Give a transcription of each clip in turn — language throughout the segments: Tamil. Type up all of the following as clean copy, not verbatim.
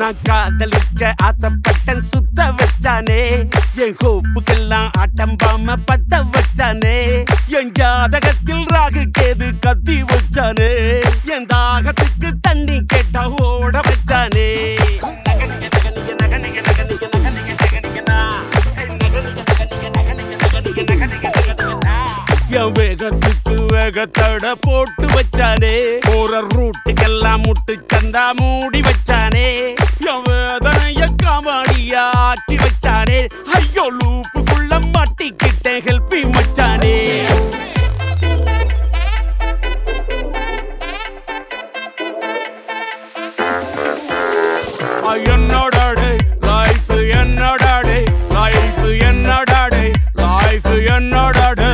நான் காதலிக்க ஆசைப்பட்டன் சுத்த வச்சானே என் கோப்புக்கெல்லாம் ஆட்டம் பாம பத்த வச்சானே என் ஜாதகத்தில் ராகு கேது கத்தி வச்சானே என் தாகத்துக்கு தண்ணி கேட்டா ஓட வச்சானே என் வேகத்துக்கு வேகத்தோட போட்டு வச்சானே போற ரூட்டுக்கெல்லாம் முட்டு சந்தா மூடி வச்சானே என் வேதனைய காமாடியா ஆக்கி வச்சானே ஐயோ லூப்புக்குள்ள மாட்டிக்கிட்டேன் ஹெல்ப்பி மச்சானே என்னோடாடே லைஃப் என்னோடாடே லைஃப் என்னோடாடே லைஃப் என்னோடாடே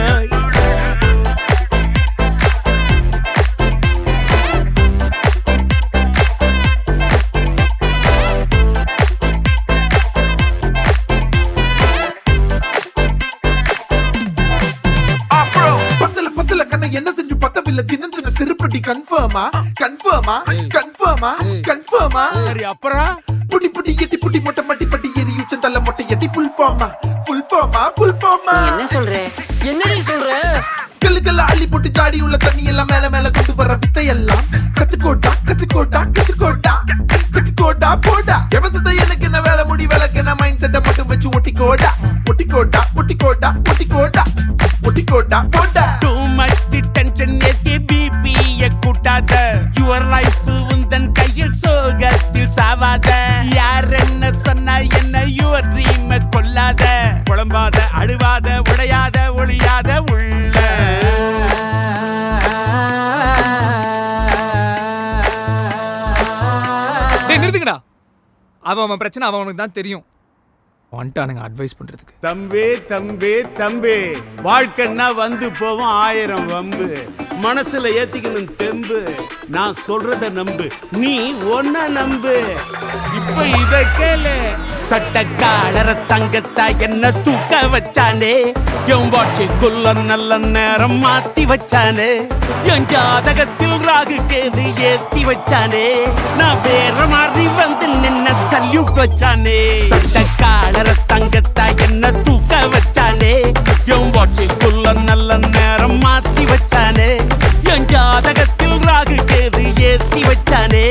என்ன செஞ்சு பத்தவில்லை தினம் தின சிறுபடி கன்ஃபார்மா கன்ஃபார்மா கன்ஃபார்மா கன்ஃபார்மா சரி அப்புறம் புடி புடி எட்டி புடி மொட்டை மட்டி பட்டி எரி உச்ச தள்ள மொட்டை எட்டி full pharma full pharma full pharma என்ன சொல்ற என்னடி சொல்ற கல்லுக்கல்ல அள்ளி போட்டு ஜாடி உள்ள தண்ணி எல்லாம் மேல மேல கொண்டு வர வித்தை எல்லாம் கத்துக்கோட்டா கத்துக்கோட்டா கத்துக்கோட்டா கத்துக்கோட்டா போடா எவசத்தை எனக்கு என்ன வேலை முடி விளக்கு என்ன மைண்ட் செட்டை மட்டும் வச்சு ஒட்டிக்கோடா ஒட்டிக்கோட்டா ஒட்டிக்கோட்டா ஒட்டிக்கோட்டா ஒட்டிக்கோட்டா போடா too much tension ஏத்தி பிபிய கூட்டாத your life உந்தன் கையில் சோகத்தில் சாவாத யார் என்ன சொன்னா என்ன your dream கொல்லாத குழம்பாத அழுவாத உடையாத ஒளியாத உள்ள நிறுத்துக்கடா அவன் பிரச்சனை அவனுக்கு தான் தெரியும் வந்துட்டானுங்க அட்வைஸ் பண்றதுக்கு தம்பி தம்பி தம்பி வாழ்க்கைன்னா வந்து போவோம் 1000 வம்பு மனசுல ஏத்திக்கணும் தெம்பு நான் சொல்றத நம்பு நீ ஒன்ன நம்பு இப்ப இத கேளு சட்டக்காரர தங்கத்தா என்ன தூக்க வச்சானே என் வாட்சிக்குள்ள நல்ல நேரம் மாத்தி வச்சானே என் ஜாதகத்தில் ராகு கேது ஏத்தி வச்சானே நான் வேற மாதிரி வந்து நின்ன சல்யூட் வச்சானே சட்டக்காரர தங்கத்தா என்ன தூக்க வச்சானே என் வாட்சிக்குள்ள நல்ல நேரம் மாத்தி வச்சானே என் ஜாதகத்தில் ராகு கேது ஏத்தி வச்சானே